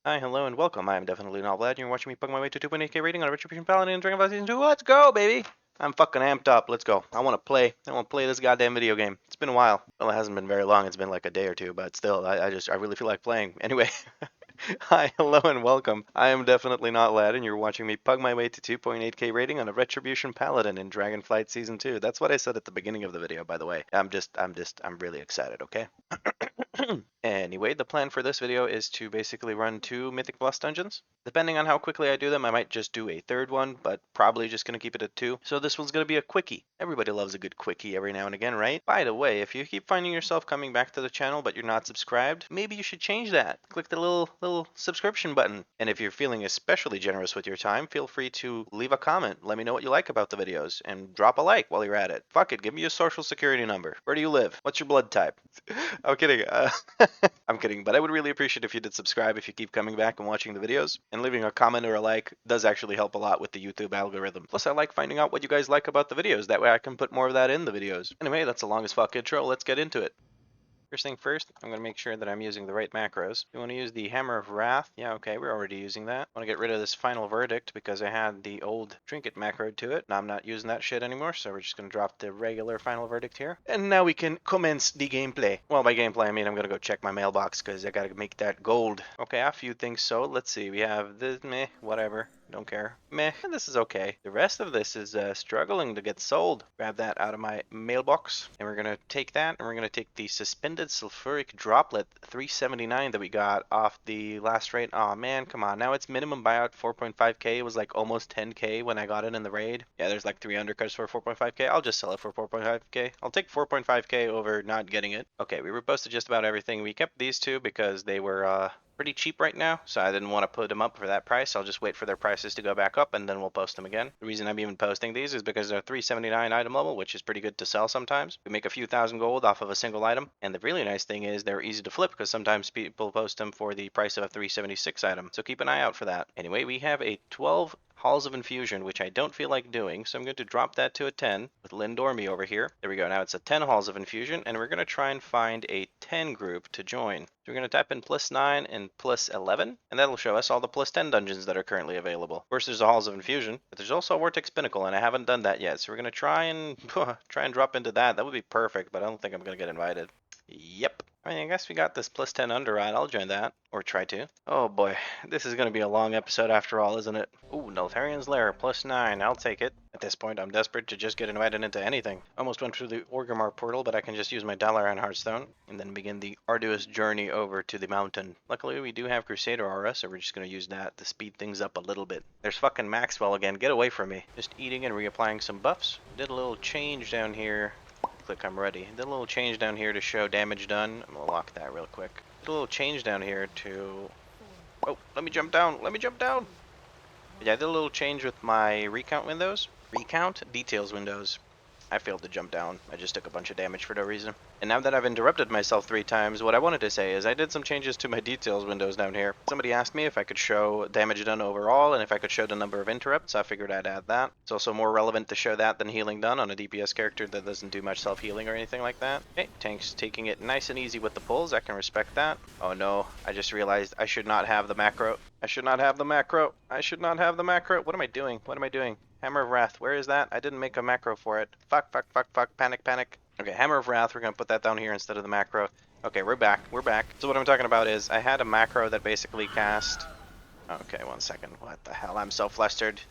Hi, hello, and welcome. I am definitely not Vlad, and you're watching me pug my way to 2.8k rating on a Ret Paladin in Dragon Season 2. Let's go, baby! I'm fucking amped up. Let's go. I want to play. I want to play this goddamn video game. It's been a while. Well, it hasn't been very long. It's been like a day or two, but still, I really feel like playing. Anyway, hi, hello, and welcome. I am definitely not Lad, and you're watching me pug my way to 2.8k rating on a Retribution Paladin in Dragonflight Season 2. That's what I said at the beginning of the video, by the way. I'm really excited, okay? Anyway, the plan for this video is to basically run 2 Mythic Plus dungeons. Depending on how quickly I do them, I might just do a third one, but probably just going to keep it at 2. So this one's going to be a quickie. Everybody loves a good quickie every now and again, right? By the way, if you keep finding yourself coming back to the channel but you're not subscribed, maybe you should change that. Click the little subscription button. And if you're feeling especially generous with your time, feel free to leave a comment. Let me know what you like about the videos and drop a like while you're at it. Fuck it, give me your social security number. Where do you live? What's your blood type? I'm kidding. I'm kidding, but I would really appreciate if you did subscribe if you keep coming back and watching the videos. And leaving a comment or a like does actually help a lot with the YouTube algorithm. Plus, I like finding out what you guys like about the videos. That way I can put more of that in the videos. Anyway, that's the long as fuck intro. Let's get into it. First thing first, I'm going to make sure that I'm using the right macros. You want to use the Hammer of Wrath. Yeah, okay, we're already using that. I want to get rid of this Final Verdict because I had the old Trinket macro to it. Now I'm not using that shit anymore, so we're just going to drop the regular Final Verdict here. And now we can commence the gameplay. Well, by gameplay, I mean I'm going to go check my mailbox because I got to make that gold. Okay, a few things so. Let's see. We have this, meh, whatever. Don't care. Meh, this is okay. The rest of this is struggling to get sold. Grab that out of my mailbox. And we're going to take that, and we're going to take the Suspended Sulfuric Droplet 379 that we got off the last raid. Aw, man, come on. Now it's minimum buyout 4.5k. It was like almost 10k when I got it in the raid. Yeah, there's like 3 undercuts for 4.5k. I'll just sell it for 4.5k. I'll take 4.5k over not getting it. Okay, we reposted just about everything. We kept these two because they were pretty cheap right now, so I didn't want to put them up for that price. I'll just wait for their prices to go back up and then we'll post them again. The reason I'm even posting these is because they're 379 item level, which is pretty good to sell sometimes. We make a few thousand gold off of a single item, and the really nice thing is they're easy to flip because sometimes people post them for the price of a 376 item, so keep an eye out for that. Anyway, we have a 12 Halls of Infusion, which I don't feel like doing, so I'm going to drop that to a 10 with Lindormi over here. There we go. Now it's a 10 Halls of Infusion, and we're going to try and find a 10 group to join. So we're going to type in +9 and +11, and that'll show us all the +10 dungeons that are currently available. Of course, there's the Halls of Infusion, but there's also a Vortex Pinnacle, and I haven't done that yet, so we're going to try and drop into that. That would be perfect, but I don't think I'm going to get invited. Yep. I mean, I guess we got this +10 underride. I'll join that. Or try to. Oh boy, this is going to be a long episode after all, isn't it? Ooh, Neltharian's Lair, +9. I'll take it. At this point, I'm desperate to just get invited into anything. Almost went through the Orgrimmar portal, but I can just use my Dalaran Hearthstone and then begin the arduous journey over to the mountain. Luckily, we do have Crusader Aura, so we're just going to use that to speed things up a little bit. There's fucking Maxwell again. Get away from me. Just eating and reapplying some buffs. Did a little change down here. Click I'm ready. Did a little change down here to show damage done. I'm gonna lock that real quick. Did a little change down here to... Oh, let me jump down. Let me jump down. Yeah, I did a little change with my recount windows. Recount details windows. I failed to jump down. I just took a bunch of damage for no reason. And now that I've interrupted myself 3 times, what I wanted to say is I did some changes to my details windows down here. Somebody asked me if I could show damage done overall and if I could show the number of interrupts. I figured I'd add that. It's also more relevant to show that than healing done on a DPS character that doesn't do much self-healing or anything like that. Okay, Tank's taking it nice and easy with the pulls. I can respect that. Oh no, I just realized I should not have the macro. I should not have the macro. I should not have the macro. What am I doing? What am I doing? Hammer of Wrath, where is that? I didn't make a macro for it. Fuck, fuck, fuck, fuck, panic, panic. Okay, Hammer of Wrath, we're going to put that down here instead of the macro. Okay, we're back, we're back. So what I'm talking about is, I had a macro that basically cast... Okay, 1 second, what the hell, I'm so flustered.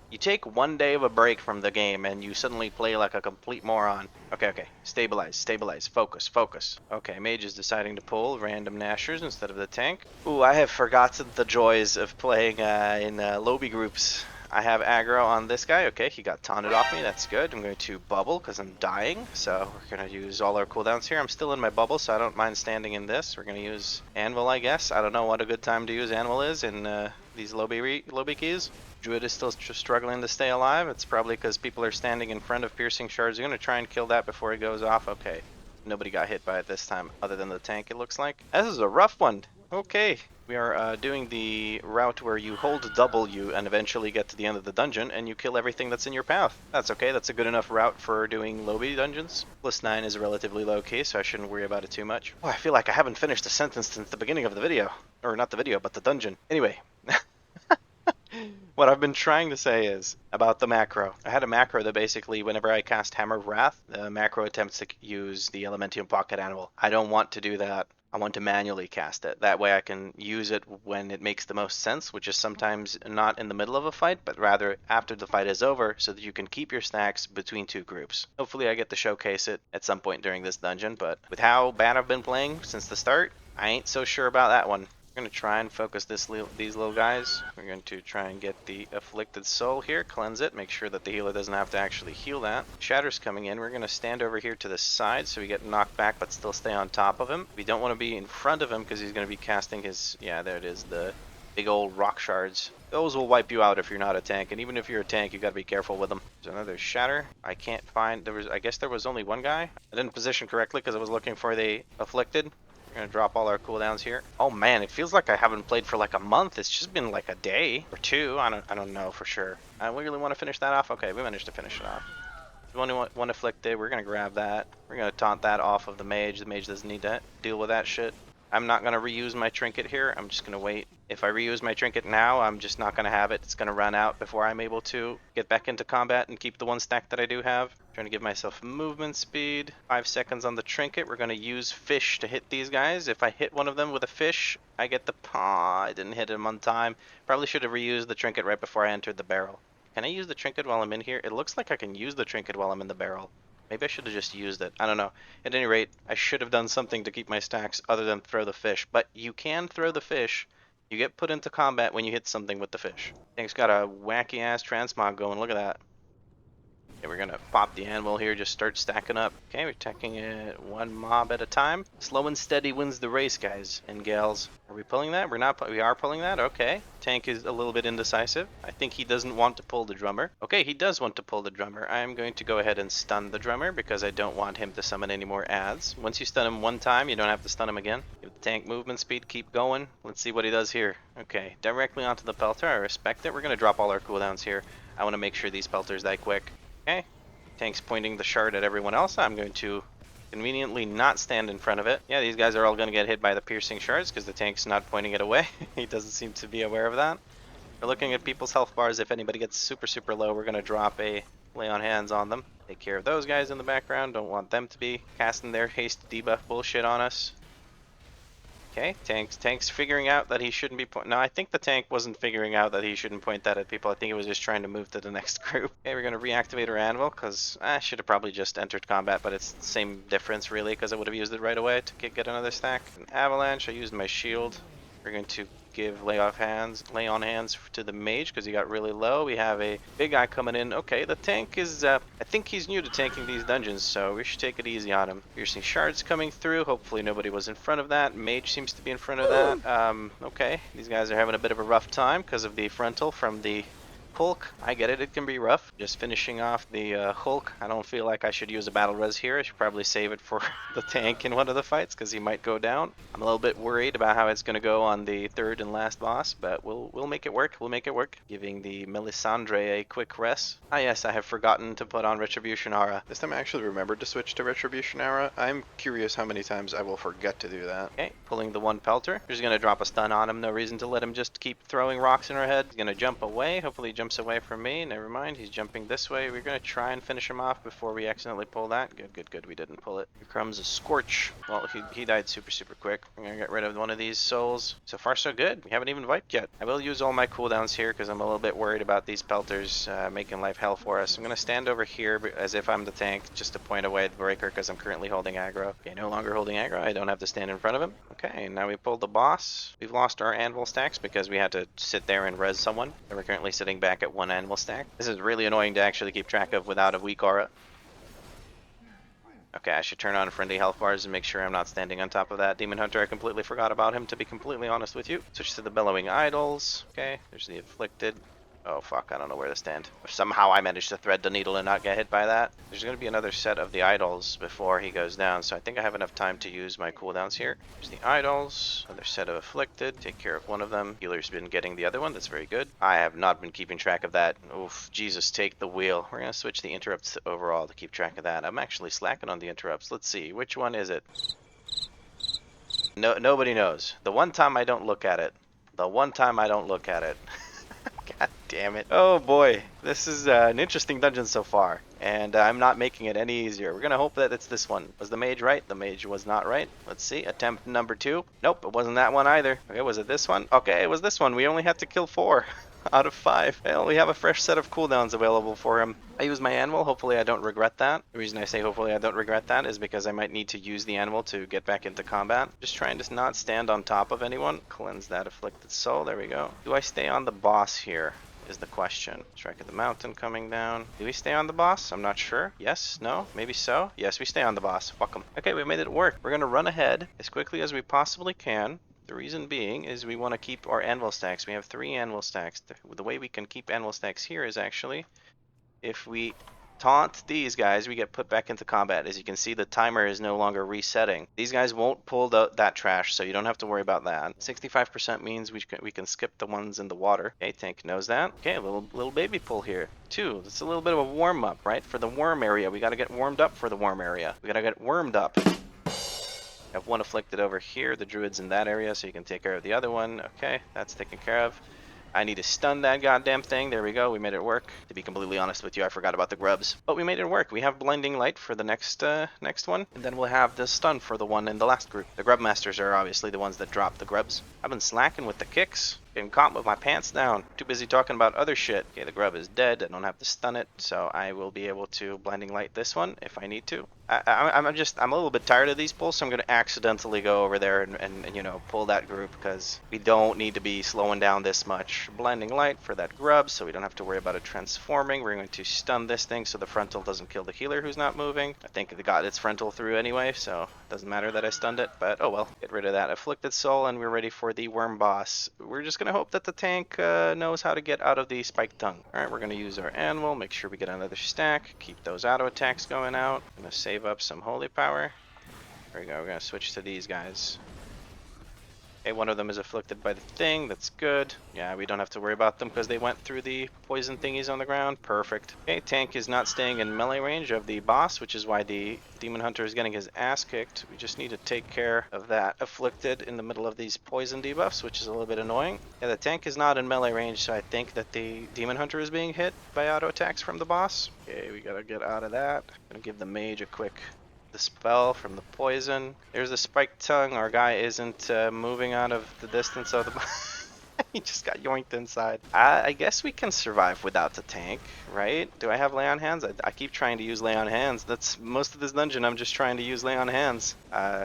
You take 1 day of a break from the game and you suddenly play like a complete moron. Okay, okay, stabilize, stabilize, focus, focus. Okay, Mage is deciding to pull random Nashers instead of the tank. Ooh, I have forgotten the joys of playing in lobby groups. I have aggro on this guy. Okay, he got taunted off me. That's good. I'm going to bubble because I'm dying. So we're going to use all our cooldowns here. I'm still in my bubble, so I don't mind standing in this. We're going to use Anvil, I guess. I don't know what a good time to use Anvil is in these lobby keys. Druid is still struggling to stay alive. It's probably because people are standing in front of Piercing Shards. I'm going to try and kill that before he goes off. Okay. Nobody got hit by it this time other than the tank, it looks like. This is a rough one. Okay, we are doing the route where you hold W and eventually get to the end of the dungeon and you kill everything that's in your path. That's okay, that's a good enough route for doing lobby dungeons. +9 is a relatively low key, so I shouldn't worry about it too much. Oh, I feel like I haven't finished a sentence since the beginning of the video. Or not the video, but the dungeon. Anyway. What I've been trying to say is about the macro. I had a macro that basically, whenever I cast Hammer of Wrath, the macro attempts to use the Elementium Pocket Animal. I don't want to do that. I want to manually cast it. That way I can use it when it makes the most sense, which is sometimes not in the middle of a fight, but rather after the fight is over, so that you can keep your stacks between two groups. Hopefully I get to showcase it at some point during this dungeon, but with how bad I've been playing since the start, I ain't so sure about that one. We're going to try and focus these little guys. We're going to try and get the afflicted soul here, cleanse it, make sure that the healer doesn't have to actually heal that. Shatter's coming in. We're going to stand over here to the side so we get knocked back but still stay on top of him. We don't want to be in front of him because he's going to be casting his, yeah, there it is, the big old rock shards. Those will wipe you out if you're not a tank, and even if you're a tank, you got to be careful with them. There's another shatter. I can't find, I guess there was only one guy. I didn't position correctly because I was looking for the afflicted. We're gonna drop all our cooldowns here. Oh man, it feels like I haven't played for like a month. It's just been like a day or two. I don't know for sure. We really want to finish that off. Okay, we managed to finish it off. Only one afflicted. We're gonna grab that. We're gonna taunt that off of the mage. The mage doesn't need to deal with that shit. I'm not gonna reuse my trinket here. I'm just gonna wait. If I reuse my trinket now, I'm just not gonna have it. It's gonna run out before I'm able to get back into combat and keep the one stack that I do have. Trying to give myself movement speed. 5 seconds on the trinket. We're gonna use fish to hit these guys. If I hit one of them with a fish, I get the I didn't hit him on time. Probably should have reused the trinket right before I entered the barrel. Can I use the trinket while I'm in here? It looks like I can use the trinket while I'm in the barrel. Maybe I should have just used it. I don't know. At any rate, I should have done something to keep my stacks other than throw the fish. But you can throw the fish. You get put into combat when you hit something with the fish. Thing's got a wacky ass transmog going. Look at that. Okay, we're gonna pop the anvil here, just start stacking up. Okay, we're attacking it one mob at a time. Slow and steady wins the race, guys and gals. Are we pulling that? We're not. We are pulling that. Okay. Tank is a little bit indecisive. I think he doesn't want to pull the drummer. Okay, he does want to pull the drummer. I am going to go ahead and stun the drummer because I don't want him to summon any more adds. Once you stun him one time, you don't have to stun him again. Give the tank movement speed. Keep going. Let's see what he does here. Okay, directly onto the pelter. I respect it. We're gonna drop all our cooldowns here. I want to make sure these pelters die quick. Okay, tank's pointing the shard at everyone else. I'm going to conveniently not stand in front of it. Yeah, these guys are all going to get hit by the piercing shards because the tank's not pointing it away. He doesn't seem to be aware of that. We're looking at people's health bars. If anybody gets super low, we're going to drop a lay on hands on them. Take care of those guys in the background. Don't want them to be casting their haste debuff bullshit on us. Okay, tank's figuring out that he shouldn't be No, I think the tank wasn't figuring out that he shouldn't point that at people. I think it was just trying to move to the next group. Okay, we're going to reactivate our anvil because I should have probably just entered combat, but it's the same difference really because I would have used it right away to get another stack. An avalanche, I used my shield. We're going to give lay on hands to the mage because he got really low. We have a big guy coming in. Okay, the tank is, I think he's new to tanking these dungeons, so we should take it easy on him. Piercing shards coming through. Hopefully nobody was in front of that. Mage seems to be in front of that. Okay, these guys are having a bit of a rough time because of the frontal from the Hulk. I get it, it can be rough. Just finishing off the Hulk. I don't feel like I should use a battle res here. I should probably save it for the tank in one of the fights because he might go down. I'm a little bit worried about how it's going to go on the third and last boss, but we'll make it work. We'll make it work. Giving the Melisandre a quick rest. Ah yes, I have forgotten to put on Retribution Aura. This time I actually remembered to switch to Retribution Aura. I'm curious how many times I will forget to do that. Okay, pulling the one pelter. We're just going to drop a stun on him. No reason to let him just keep throwing rocks in our head. He's going to jump away. Hopefully he jumps away from me. Never mind, he's jumping this way. We're going to try and finish him off before we accidentally pull that. Good, we didn't pull it. Here comes a Scorch. Well, he died super quick. I'm going to get rid of one of these souls. So far so good. We haven't even wiped yet. I will use all my cooldowns here because I'm a little bit worried about these pelters making life hell for us. I'm going to stand over here as if I'm the tank just to point away the breaker because I'm currently holding aggro. Okay, no longer holding aggro. I don't have to stand in front of him. Okay, now we pulled the boss. We've lost our anvil stacks because we had to sit there and res someone. And we're currently sitting back at one anvil stack. This is really annoying to actually keep track of without a weak aura. Okay, I should turn on friendly health bars and make sure I'm not standing on top of that. Demon Hunter, I completely forgot about him, to be completely honest with you. Switch to the Bellowing Idols. Okay, there's the Afflicted. Oh fuck, I don't know where to stand. If somehow I managed to thread the needle and not get hit by that. There's going to be another set of the idols before he goes down, so I think I have enough time to use my cooldowns here. There's the idols, another set of afflicted. Take care of one of them. Healer's been getting the other one, that's very good. I have not been keeping track of that. Oof, Jesus, take the wheel. We're going to switch the interrupts to overall to keep track of that. I'm actually slacking on the interrupts. Let's see, which one is it? No, nobody knows. The one time I don't look at it. The one time I don't look at it. God damn it. Oh boy, this is an interesting dungeon so far, and I'm not making it any easier. We're gonna hope that it's this one. Was the mage right? The mage was not right. Let's see, attempt number 2. Nope, it wasn't that one either. Okay, was it this one? Okay, it was this one. We only had to kill 4 out of 5. Well, we have a fresh set of cooldowns available for him. I use my animal. Hopefully I don't regret that. The reason I say hopefully I don't regret that is because I might need to use the animal to get back into combat. Just trying to not stand on top of anyone. Cleanse that afflicted soul. There we go. Do I stay on the boss here? Is the question. Strike of the mountain coming down. Do we stay on the boss? I'm not sure. Yes? No? Maybe so? Yes, we stay on the boss. Fuck him. Okay, we made it work. We're gonna run ahead as quickly as we possibly can. The reason being is we want to keep our anvil stacks. We have 3 anvil stacks. The way we can keep anvil stacks here is actually if we taunt these guys, we get put back into combat. As you can see, the timer is no longer resetting. These guys won't pull that trash, so you don't have to worry about that. 65% means we can skip the ones in the water. Okay, tank knows that. Okay, a little baby pull here. 2. It's a little bit of a warm up, right? For the worm area, we got to get warmed up for the worm area. We got to get wormed up. Have 1 afflicted over here. The druid's in that area, so you can take care of the other one. Okay, that's taken care of. I need to stun that goddamn thing. There we go. We made it work. To be completely honest with you, I forgot about the grubs. But we made it work. We have blinding light for the next one. And then we'll have the stun for the one in the last group. The grub masters are obviously the ones that drop the grubs. I've been slacking with the kicks. Getting caught with my pants down. Too busy talking about other shit. Okay, the grub is dead. I don't have to stun it. So I will be able to blinding light this one if I need to. I'm a little bit tired of these pulls, so I'm going to accidentally go over there and you know, pull that group because we don't need to be slowing down this much. Blinding light for that grub, so we don't have to worry about it transforming. We're going to stun this thing so the frontal doesn't kill the healer who's not moving. I think it got its frontal through anyway, so it doesn't matter that I stunned it, but oh well. Get rid of that afflicted soul, and we're ready for the worm boss. We're just going to hope that the tank knows how to get out of the spiked tongue. Alright, we're going to use our animal, make sure we get another stack, keep those auto attacks going out. I'm going to save up some holy power. There we go, we're going to switch to these guys. Okay, one of them is afflicted by the thing, that's good. Yeah, we don't have to worry about them because they went through the poison thingies on the ground. Perfect. Okay, tank is not staying in melee range of the boss, which is why the demon hunter is getting his ass kicked. We just need to take care of that afflicted in the middle of these poison debuffs, which is a little bit annoying. Yeah, the tank is not in melee range, so I think that the demon hunter is being hit by auto attacks from the boss. Okay, we gotta get out of that. Gonna give the mage a quick the spell from the poison. There's a spiked tongue. Our guy isn't moving out of the distance of the he just got yoinked inside. I guess we can survive without the tank, right? Do I have lay on hands? I keep trying to use lay on hands. That's most of this dungeon. I'm just trying to use lay on hands.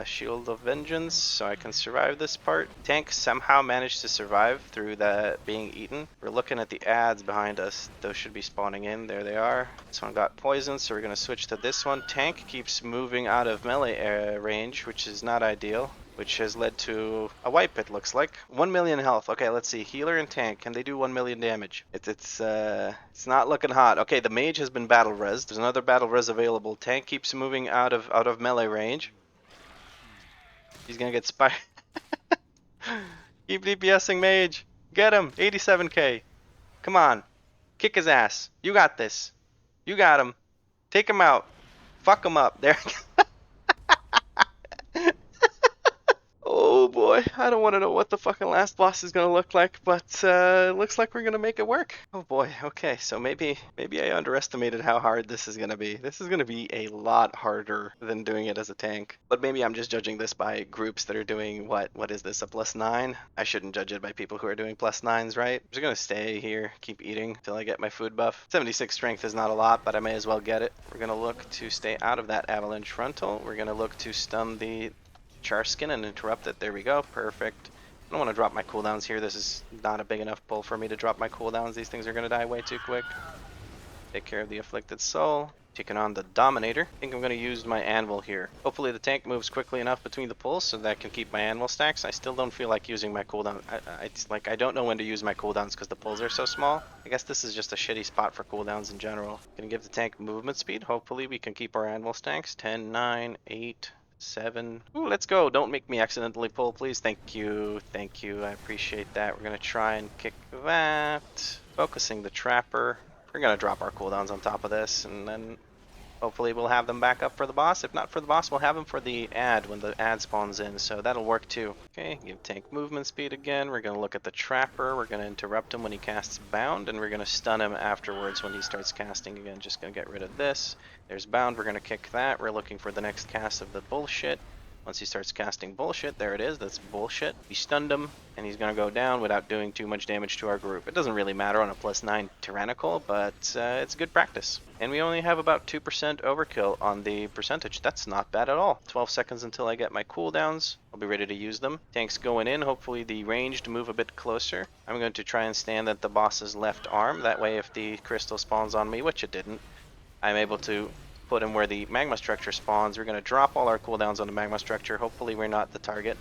Shield of vengeance, so I can survive this part. Tank somehow managed to survive through that being eaten. We're looking at the ads behind us. Those should be spawning in. There they are. This one got poisoned, so we're gonna switch to this one. Tank keeps moving out of melee range, which is not ideal, which has led to a wipe, it looks like. 1 million health. Okay, let's see. Healer and tank, can they do 1 million damage? It's not looking hot. Okay, the mage has been battle rezzed. There's another battle res available. Tank keeps moving out of melee range. He's gonna get spiked. Keep DPSing mage. Get him. 87k. Come on. Kick his ass. You got this. You got him. Take him out. Fuck him up. There. Oh boy, I don't want to know what the fucking last boss is gonna look like, but it looks like we're gonna make it work. Oh boy, okay, so maybe I underestimated how hard this is gonna be. This is gonna be a lot harder than doing it as a tank. But maybe I'm just judging this by groups that are doing what is this, a +9? I shouldn't judge it by people who are doing +9s, right? I'm just gonna stay here, keep eating till I get my food buff. 76 strength is not a lot, but I may as well get it. We're gonna look to stay out of that avalanche frontal. We're gonna look to stun the char skin and interrupt it. There we go. Perfect. I don't want to drop my cooldowns here. This is not a big enough pull for me to drop my cooldowns. These things are going to die way too quick. Take care of the afflicted soul. Taking on the Dominator. I think I'm going to use my Anvil here. Hopefully the tank moves quickly enough between the pulls so that I can keep my Anvil stacks. I still don't feel like using my cooldown. I don't know when to use my cooldowns because the pulls are so small. I guess this is just a shitty spot for cooldowns in general. Gonna give the tank movement speed. Hopefully we can keep our Anvil stacks. 10, 9, 8, 7. Ooh, let's go. Don't make me accidentally pull, please. Thank you. Thank you. I appreciate that. We're going to try and kick that. Focusing the Trapper. We're going to drop our cooldowns on top of this, and then hopefully we'll have them back up for the boss. If not for the boss, we'll have them for the ad when the ad spawns in, so that'll work too. Okay, give tank movement speed again. We're going to look at the Trapper. We're going to interrupt him when he casts Bound, and we're going to stun him afterwards when he starts casting again. Just going to get rid of this. There's Bound. We're going to kick that. We're looking for the next cast of the Bullshit. Once he starts casting Bullshit, there it is, that's Bullshit. We stunned him, and he's going to go down without doing too much damage to our group. It doesn't really matter on a +9 Tyrannical, but it's good practice. And we only have about 2% overkill on the percentage. That's not bad at all. 12 seconds until I get my cooldowns. I'll be ready to use them. Tanks going in, hopefully the ranged move a bit closer. I'm going to try and stand at the boss's left arm. That way if the crystal spawns on me, which it didn't, I'm able to put him where the magma structure spawns. We're going to drop all our cooldowns on the magma structure. Hopefully we're not the target.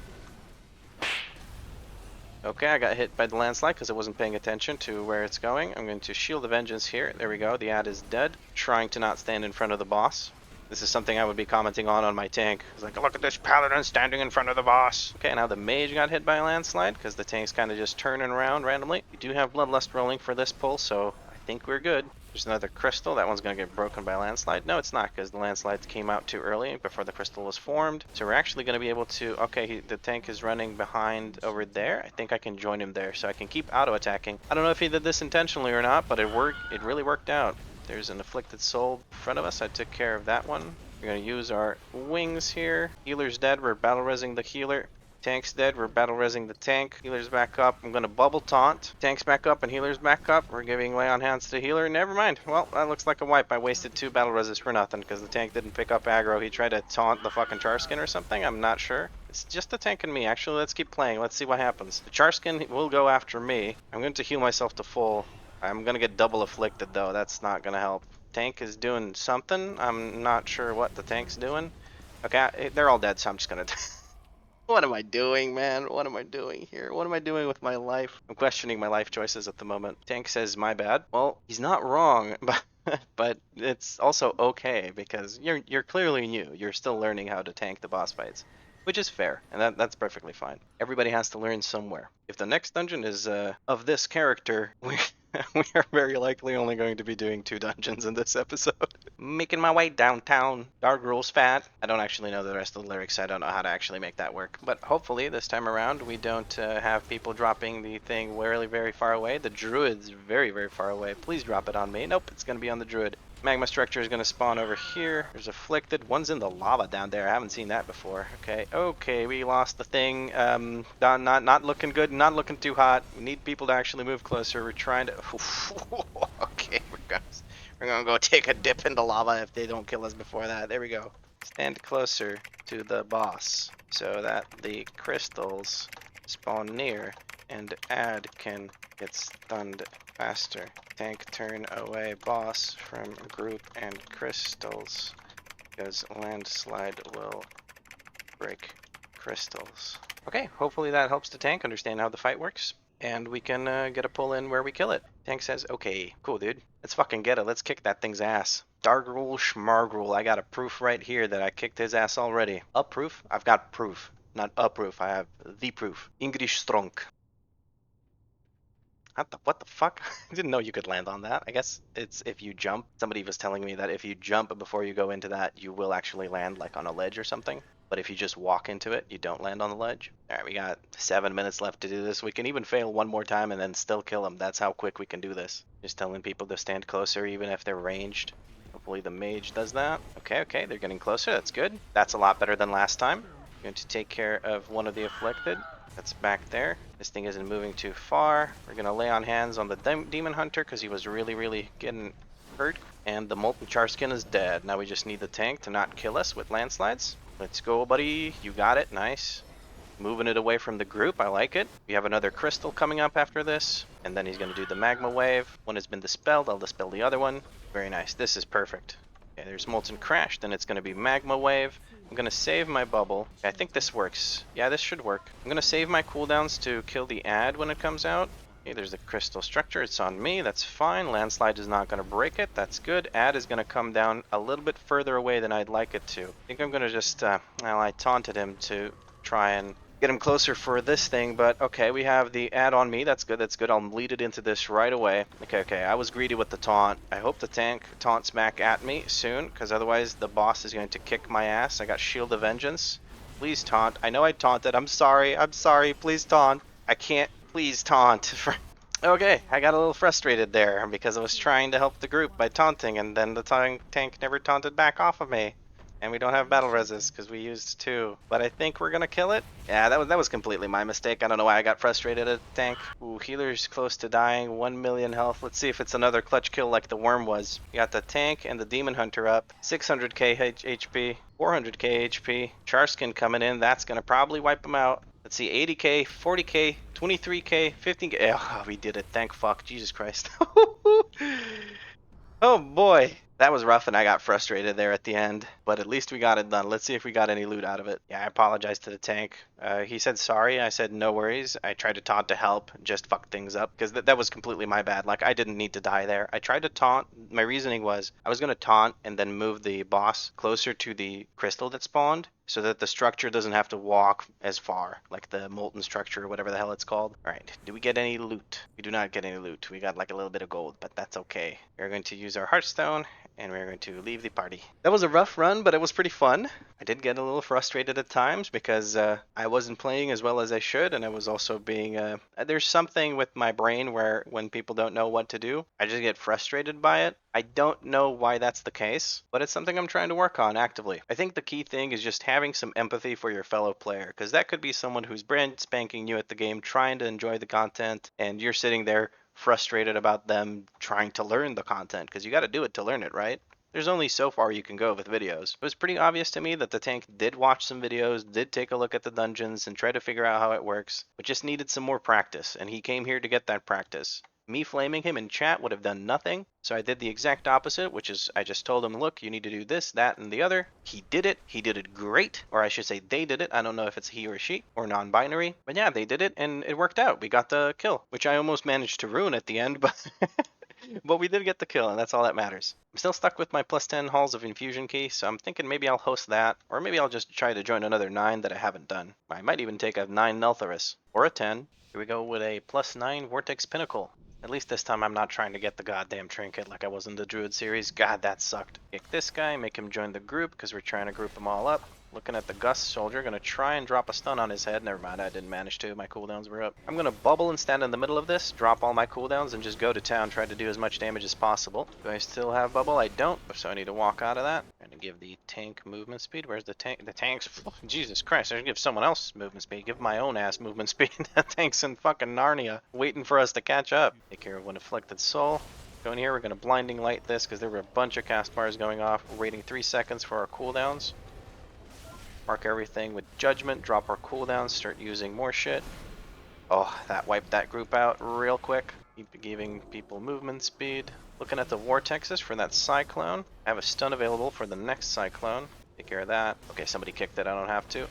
Okay, I got hit by the landslide because I wasn't paying attention to where it's going. I'm going to shield the vengeance here. There we go. The ad is dead. Trying to not stand in front of the boss. This is something I would be commenting on my tank. It's like, look at this paladin standing in front of the boss. Okay, now the mage got hit by a landslide because the tank's kind of just turning around randomly. We do have bloodlust rolling for this pull, so I think we're good. There's another crystal. That one's going to get broken by a landslide. No, it's not, because the landslides came out too early before the crystal was formed. So we're actually going to be able to... Okay, the tank is running behind over there. I think I can join him there, so I can keep auto-attacking. I don't know if he did this intentionally or not, but it worked. It really worked out. There's an afflicted soul in front of us. I took care of that one. We're going to use our wings here. Healer's dead. We're battle-resing the healer. Tank's dead. We're battle-resing the tank. Healer's back up. I'm going to bubble taunt. Tank's back up and healer's back up. We're giving lay on hands to the healer. Never mind. Well, that looks like a wipe. I wasted 2 battle reses for nothing because the tank didn't pick up aggro. He tried to taunt the fucking Charskin or something. I'm not sure. It's just the tank and me. Actually, let's keep playing. Let's see what happens. The Charskin will go after me. I'm going to heal myself to full. I'm going to get double afflicted though. That's not going to help. Tank is doing something. I'm not sure what the tank's doing. Okay, they're all dead, so I'm just going to... What am I doing, man? What am I doing here? What am I doing with my life? I'm questioning my life choices at the moment. Tank says, my bad. Well, he's not wrong, but it's also okay because you're clearly new. You're still learning how to tank the boss fights, which is fair, and that's perfectly fine. Everybody has to learn somewhere. If the next dungeon is of this character, we are very likely only going to be doing 2 dungeons in this episode. Making my way downtown. Dark rules fat. I don't actually know the rest of the lyrics. I don't know how to actually make that work. But hopefully this time around we don't have people dropping the thing really very far away. The druid's very, very far away. Please drop it on me. Nope, it's going to be on the druid. Magma structure is going to spawn over here. There's afflicted. One's in the lava down there. I haven't seen that before. Okay, we lost the thing. Not looking good. Not looking too hot. We need people to actually move closer. We're trying to... Okay, we're gonna go take a dip in the lava if they don't kill us before that. There we go. Stand closer to the boss so that the crystals spawn near and ad can get stunned faster. Tank turn away boss from group and crystals because landslide will break crystals. Okay, hopefully that helps the tank understand how the fight works and we can get a pull in where we kill it. Tank says, okay, cool dude. Let's fucking get it. Let's kick that thing's ass. Dargrul Schmargrul. I got a proof right here that I kicked his ass already. A proof? I've got proof. Not a proof. I have the proof. English strong. What the fuck? I didn't know you could land on that. I guess it's if you jump. Somebody was telling me that if you jump before you go into that, you will actually land like on a ledge or something. But if you just walk into it, you don't land on the ledge. Alright, we got 7 minutes left to do this. We can even fail one more time and then still kill him. That's how quick we can do this. Just telling people to stand closer even if they're ranged. Hopefully the mage does that. Okay, they're getting closer. That's good. That's a lot better than last time. I'm going to take care of one of the afflicted. That's back there. This thing isn't moving too far. We're going to lay on hands on the demon hunter because he was really getting hurt. And the molten Charskin is dead. Now we just need the tank to not kill us with landslides. Let's go, buddy. You got it. Nice. Moving it away from the group. I like it. We have another crystal coming up after this. And then he's going to do the magma wave. One has been dispelled. I'll dispel the other one. Very nice. This is perfect. Okay, there's Molten Crash, then it's going to be Magma Wave. I'm going to save my bubble. I think this works. Yeah, this should work. I'm going to save my cooldowns to kill the ad when it comes out. Okay, there's the crystal structure. It's on me. That's fine. Landslide is not going to break it. That's good. Ad is going to come down a little bit further away than I'd like it to. I think I'm going to just, well, I taunted him to try and get him closer for this thing, but okay, we have the ad on me. That's good. That's good. I'll lead it into this right away. Okay. I was greedy with the taunt. I hope the tank taunts back at me soon, because otherwise the boss is going to kick my ass. I got Shield of Vengeance. Please taunt. I know I taunted. I'm sorry. Please taunt. I can't. Please taunt. Okay, I got a little frustrated there because I was trying to help the group by taunting, and then the tank never taunted back off of me. And we don't have battle resist because we used 2. But I think we're gonna kill it. Yeah, that was completely my mistake. I don't know why I got frustrated at the tank. Ooh, healer's close to dying. 1 million health. Let's see if it's another clutch kill like the worm was. We got the tank and the demon hunter up. 600k HP, 400k HP. Charskin coming in. That's gonna probably wipe him out. Let's see, 80k, 40k, 23k, 15k. Oh, we did it. Thank fuck. Jesus Christ. Oh boy. That was rough and I got frustrated there at the end, but at least we got it done. Let's see if we got any loot out of it. Yeah, I apologized to the tank. He said sorry. I said no worries. I tried to taunt to help, just fuck things up, because that was completely my bad. Like, I didn't need to die there. I tried to taunt. My reasoning was I was going to taunt and then move the boss closer to the crystal that spawned, so that the structure doesn't have to walk as far, like the molten structure or whatever the hell it's called. All right, do we get any loot? We do not get any loot. We got like a little bit of gold, but that's okay. We're going to use our Hearthstone, and we're going to leave the party. That was a rough run, but it was pretty fun. I did get a little frustrated at times because I wasn't playing as well as I should, and I was also being... there's something with my brain where when people don't know what to do, I just get frustrated by it. I don't know why that's the case, but it's something I'm trying to work on actively. I think the key thing is just having some empathy for your fellow player, because that could be someone who's brand spanking new at the game, trying to enjoy the content, and you're sitting there frustrated about them trying to learn the content, because you got to do it to learn it, right? There's only so far you can go with videos. It was pretty obvious to me that the tank did watch some videos, did take a look at the dungeons, and try to figure out how it works, but just needed some more practice, and he came here to get that practice. Me flaming him in chat would have done nothing, so I did the exact opposite, which is I just told him, look, you need to do this, that, and the other. He did it great, or I should say they did it. I don't know if it's he or she, or non-binary, but yeah, they did it, and it worked out. We got the kill, which I almost managed to ruin at the end, but... but we did get the kill, and that's all that matters. I'm still stuck with my plus 10 halls of infusion key, so I'm thinking maybe I'll host that, or maybe I'll just try to join another 9 that I haven't done. I might even take a 9 Neltharis, or a 10. Here we go with a plus 9 Vortex Pinnacle. At least this time I'm not trying to get the goddamn trinket like I was in the Druid series. God, that sucked. Kick this guy, make him join the group, because we're trying to group them all up. Looking at the Gust Soldier, gonna try and drop a stun on his head. Never mind, I didn't manage to. My cooldowns were up. I'm gonna bubble and stand in the middle of this, drop all my cooldowns, and just go to town, try to do as much damage as possible. Do I still have bubble? I don't, so I need to walk out of that. I'm gonna give the tank movement speed. Where's the tank? The tank's... Jesus Christ, I should give someone else movement speed. Give my own ass movement speed. That tank's in fucking Narnia, waiting for us to catch up. Take care of one afflicted soul. Go in here, we're gonna blinding light this, because there were a bunch of cast bars going off. We're waiting 3 seconds for our cooldowns. Mark everything with judgment, drop our cooldowns, start using more shit. Oh, that wiped that group out real quick. Keep giving people movement speed. Looking at the vortexes for that cyclone. I have a stun available for the next cyclone. Take care of that. Okay, somebody kicked it, I don't have to.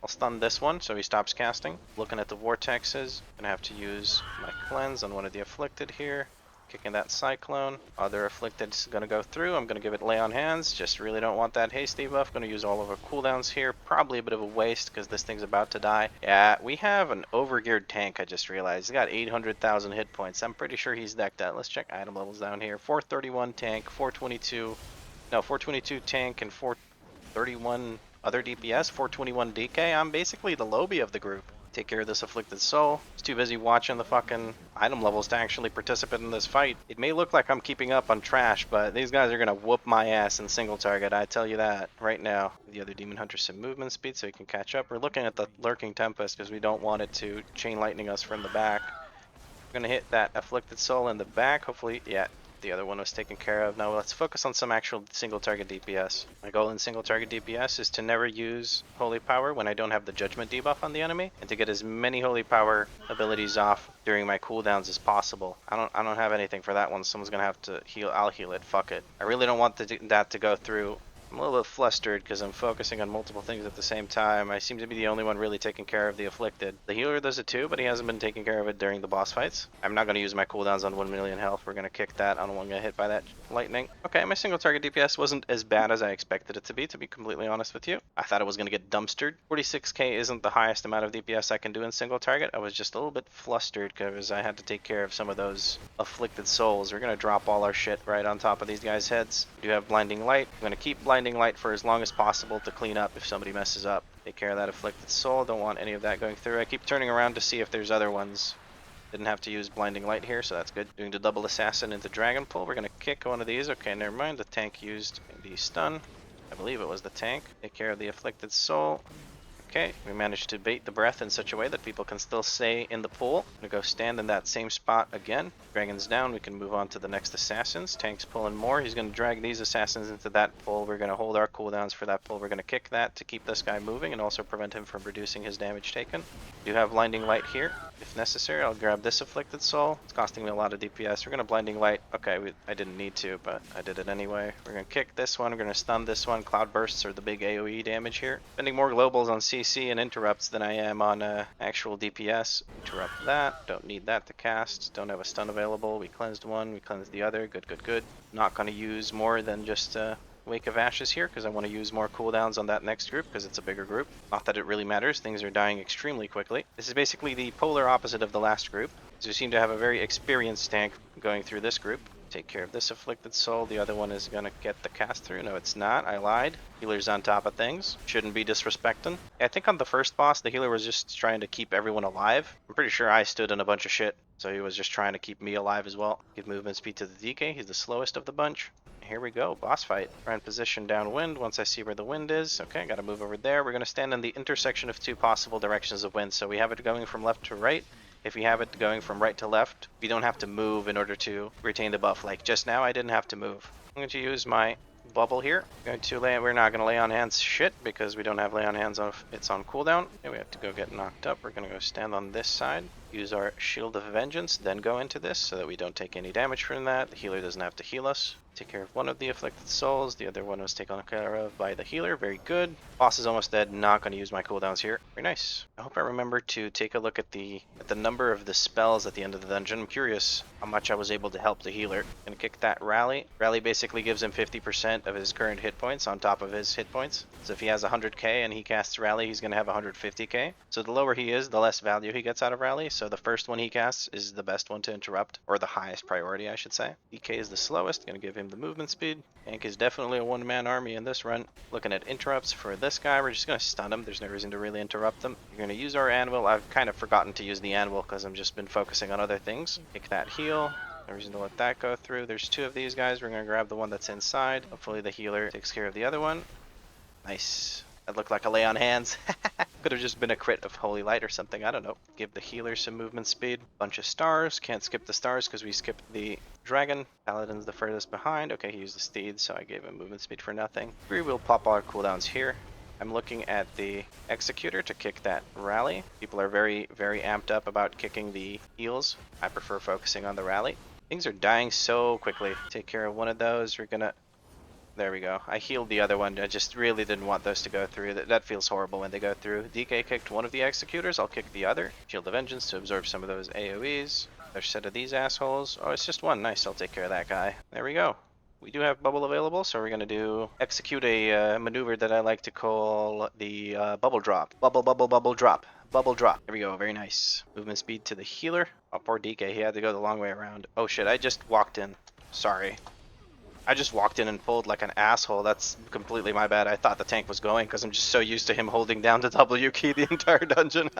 I'll stun this one so he stops casting. Looking at the vortexes, gonna have to use my cleanse on one of the afflicted here. Kicking that cyclone. Other afflicted's gonna go through. I'm gonna give it lay on hands. Just really don't want that hasty buff. Gonna use all of our cooldowns here. Probably a bit of a waste because this thing's about to die. Yeah, we have an overgeared tank, I just realized. He's got 800,000 hit points. I'm pretty sure he's decked out. Let's check item levels down here. 431 tank, 422 tank, and 431 other DPS, 421 DK. I'm basically the Lobby of the group. Take care of this afflicted soul. He's too busy watching the fucking item levels to actually participate in this fight. It may look like I'm keeping up on trash, but these guys are gonna whoop my ass in single target, I tell you that right now. The other demon hunter some movement speed so he can catch up. We're looking at the lurking tempest because we don't want it to chain lightning us from the back. We're gonna hit that afflicted soul in the back. Hopefully, yeah, The other one was taken care of. Now let's focus on some actual single target DPS. My goal in single target DPS is to never use Holy Power when I don't have the Judgment debuff on the enemy, and to get as many Holy Power abilities off during my cooldowns as possible. I don't have anything for that one. Someone's gonna have to heal. I'll heal it. Fuck it. I really don't want that to go through. I'm a little bit flustered because I'm focusing on multiple things at the same time. I seem to be the only one really taking care of the afflicted. The healer does it too, but he hasn't been taking care of it during the boss fights. I'm not going to use my cooldowns on 1 million health. We're going to kick that. I don't want to get hit by that lightning. Okay, my single target DPS wasn't as bad as I expected it to be completely honest with you. I thought it was going to get dumpstered. 46k isn't the highest amount of DPS I can do in single target. I was just a little bit flustered because I had to take care of some of those afflicted souls. We're going to drop all our shit right on top of these guys' heads. We do have blinding light. I'm going to keep blinding light for as long as possible to clean up if somebody messes up. Take care of that afflicted soul. Don't want any of that going through. I keep turning around to see if there's other ones. Didn't have to use blinding light here, so that's good. Doing the double assassin into dragon pull. We're gonna kick one of these. Okay, never mind. The tank used the stun. I believe it was the tank. Take care of the afflicted soul. Okay, we managed to bait the breath in such a way that people can still stay in the pool. I'm gonna go stand in that same spot again. Dragon's down, we can move on to the next assassins. Tank's pulling more. He's gonna drag these assassins into that pool. We're gonna hold our cooldowns for that pool. We're gonna kick that to keep this guy moving and also prevent him from reducing his damage taken. We do have blinding light here. If necessary, I'll grab this afflicted soul. It's costing me a lot of DPS. We're gonna blinding light. Okay, I didn't need to, but I did it anyway. We're gonna kick this one. We're gonna stun this one. Cloud bursts are the big AoE damage here. Spending more globals on CC and interrupts than I am on actual DPS. Interrupt that. Don't need that to cast. Don't have a stun available. We cleansed one. We cleansed the other. Good, good, good. Not gonna use more than just Wake of Ashes here because I want to use more cooldowns on that next group because it's a bigger group. Not that it really matters, things are dying extremely quickly. This is basically the polar opposite of the last group. So we seem to have a very experienced tank going through this group. Take care of this afflicted soul. The other one is going to get the cast through. No, it's not. I lied. Healer's on top of things. Shouldn't be disrespecting. I think on the first boss, the healer was just trying to keep everyone alive. I'm pretty sure I stood in a bunch of shit, so he was just trying to keep me alive as well. Give movement speed to the DK. He's the slowest of the bunch. Here we go, boss fight. We're in position downwind once I see where the wind is. Okay, gotta move over there. We're gonna stand in the intersection of two possible directions of wind. So we have it going from left to right. If we have it going from right to left, we don't have to move in order to retain the buff. Like just now, I didn't have to move. I'm going to use my bubble here. We're not going to lay on hands shit because we don't have lay on hands on. It's on cooldown. Okay, we have to go get knocked up. We're going to go stand on this side. Use our Shield of Vengeance, then go into this so that we don't take any damage from that. The healer doesn't have to heal us. Take care of one of the afflicted souls. The other one was taken care of by the healer. Very good. Boss is almost dead. Not going to use my cooldowns here. Very nice. I hope I remember to take a look at the number of the spells at the end of the dungeon. I'm curious how much I was able to help the healer. Gonna kick that rally. Rally basically gives him 50% of his current hit points on top of his hit points. So if he has 100k and he casts rally, he's gonna have 150k. So the lower he is, the less value he gets out of rally. So the first one he casts is the best one to interrupt, or the highest priority, I should say. DK is the slowest. Gonna give him the movement speed. Tank is definitely a one-man army in this run. Looking at interrupts for this guy, we're just gonna stun him. There's no reason to really interrupt them. You're gonna use our anvil. I've kind of forgotten to use the anvil because I've just been focusing on other things. Kick that heal. No reason to let that go through. There's two of these guys. We're gonna grab the one that's inside. Hopefully the healer takes care of the other one. Nice. That looked like a lay on hands. Could have just been a crit of Holy Light or something. I don't know. Give the healer some movement speed. Bunch of stars. Can't skip the stars because we skipped the dragon. Paladin's the furthest behind. Okay, he used the steed, so I gave him movement speed for nothing. We will pop all our cooldowns here. I'm looking at the executor to kick that rally. People are very, very amped up about kicking the heals. I prefer focusing on the rally. Things are dying so quickly. Take care of one of those. We're gonna... There we go. I healed the other one. I just really didn't want those to go through. That feels horrible when they go through. DK kicked one of the executors. I'll kick the other. Shield of Vengeance to absorb some of those AoEs. Another set of these assholes. Oh, it's just one. Nice. I'll take care of that guy. There we go. We do have bubble available, so we're going to execute a maneuver that I like to call the bubble drop. Bubble, bubble, bubble drop. Bubble drop. There we go. Very nice. Movement speed to the healer. Oh, poor DK. He had to go the long way around. Oh, shit. I just walked in. Sorry. I just walked in and pulled like an asshole. That's completely my bad. I thought the tank was going because I'm just so used to him holding down the W key the entire dungeon.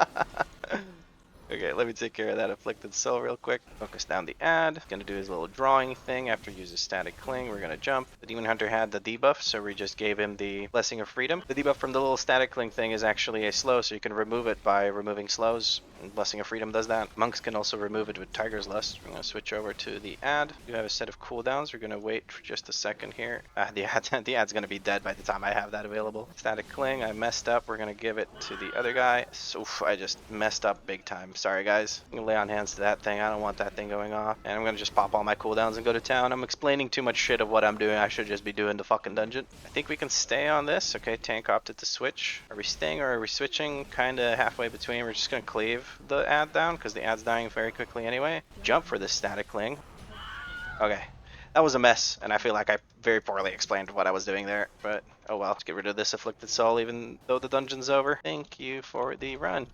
Okay, let me take care of that afflicted soul real quick. Focus down the ad. Gonna do his little drawing thing after he uses static cling. We're gonna jump. The demon hunter had the debuff, so we just gave him the blessing of freedom. The debuff from the little static cling thing is actually a slow, so you can remove it by removing slows. And blessing of freedom does that. Monks can also remove it with Tiger's Lust. We're gonna switch over to the ad. We have a set of cooldowns. We're gonna wait for just a second here. The ad's gonna be dead by the time I have that available. Static cling. I messed up. We're gonna give it to the other guy. So I just messed up big time. Sorry guys. I'm gonna lay on hands to that thing. I don't want that thing going off. And I'm gonna just pop all my cooldowns and go to town. I'm explaining too much shit of what I'm doing. I should just be doing the fucking dungeon. I think we can stay on this. Okay, tank opted to switch. Are we staying or are we switching? Kinda halfway between. We're just gonna cleave the ad down because the ad's dying very quickly anyway. Jump for this static cling. Okay. That was a mess, and I feel like I very poorly explained what I was doing there, but oh well. Let's get rid of this afflicted soul even though the dungeon's over. Thank you for the run.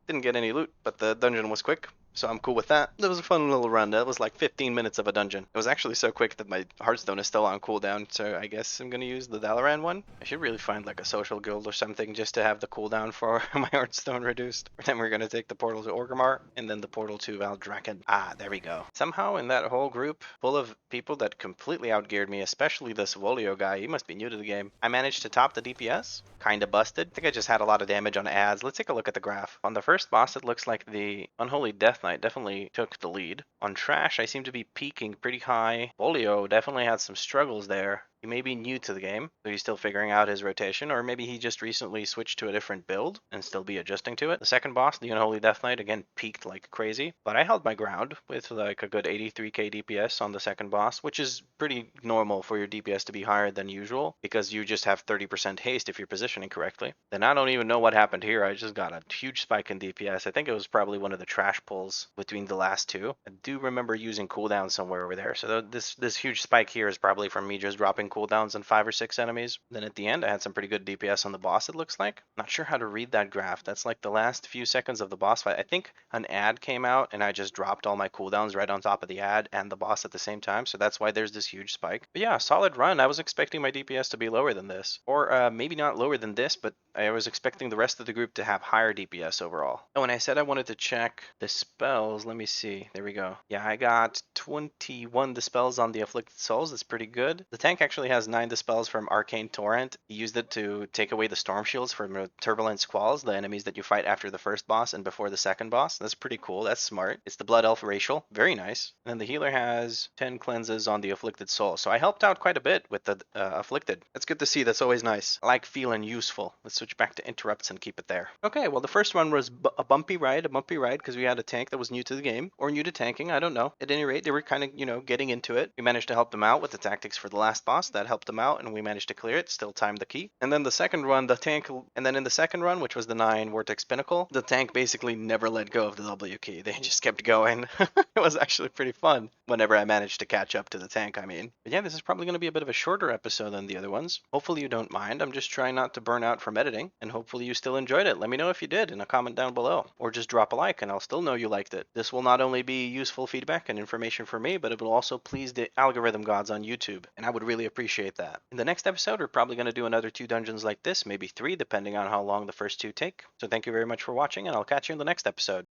Didn't get any loot, but the dungeon was quick, so I'm cool with that. That was a fun little run. That was like 15 minutes of a dungeon. It was actually so quick that my Hearthstone is still on cooldown, so I guess I'm gonna use the Dalaran one. I should really find like a social guild or something just to have the cooldown for my Hearthstone reduced. Then we're gonna take the portal to Orgrimmar, and then the portal to Valdrakken. Ah, there we go. Somehow in that whole group, full of people that completely outgeared me, especially this Volio guy, he must be new to the game, I managed to top the DPS. Kinda busted. I think I just had a lot of damage on ads. Let's take a look at the graph. On the first boss, it looks like the Unholy Death Knight definitely took the lead. On Trash, I seem to be peaking pretty high. Volio definitely had some struggles there. He may be new to the game, so he's still figuring out his rotation, or maybe he just recently switched to a different build and still be adjusting to it. The second boss, the Unholy Death Knight, again peaked like crazy, but I held my ground with like a good 83k DPS on the second boss, which is pretty normal for your DPS to be higher than usual because you just have 30% haste if you're positioning correctly. Then I don't even know what happened here. I just got a huge spike in DPS. I think it was probably one of the trash pulls between the last two. I do remember using cooldown somewhere over there, so this huge spike here is probably from me just dropping cooldowns on 5 or 6 enemies. Then at the end, I had some pretty good DPS on the boss, it looks like. Not sure how to read that graph. That's like the last few seconds of the boss fight. I think an ad came out and I just dropped all my cooldowns right on top of the ad and the boss at the same time, so that's why there's this huge spike. But yeah, solid run. I was expecting my DPS to be lower than this. Or maybe not lower than this, but I was expecting the rest of the group to have higher DPS overall. Oh, and I said I wanted to check the spells. Let me see. There we go. Yeah, I got 21 dispels on the Afflicted Souls. That's pretty good. The tank actually has 9 dispels from Arcane Torrent. He used it to take away the Storm Shields from Turbulent Squalls, the enemies that you fight after the first boss and before the second boss. That's pretty cool. That's smart. It's the Blood Elf racial. Very nice. And then the healer has 10 cleanses on the Afflicted Soul. So I helped out quite a bit with the Afflicted. That's good to see. That's always nice. I like feeling useful. Let's switch back to interrupts and keep it there. Okay, well the first one was a bumpy ride because we had a tank that was new to the game, or new to tanking, I don't know. At any rate, they were kind of, getting into it. We managed to help them out with the tactics for the last boss. That helped them out, and we managed to clear it. Still timed the key. And then the second run, in the second run, which was the 9 Vortex Pinnacle, the tank basically never let go of the W key. They just kept going. It was actually pretty fun whenever I managed to catch up to the tank, I mean. But yeah, this is probably going to be a bit of a shorter episode than the other ones. Hopefully you don't mind. I'm just trying not to burn out from editing, and hopefully you still enjoyed it. Let me know if you did in a comment down below, or just drop a like and I'll still know you liked it. This will not only be useful feedback and information for me, but it will also please the algorithm gods on YouTube, and I would really appreciate that. In the next episode, we're probably going to do another 2 dungeons like this, maybe 3, depending on how long the first 2 take. So thank you very much for watching, and I'll catch you in the next episode.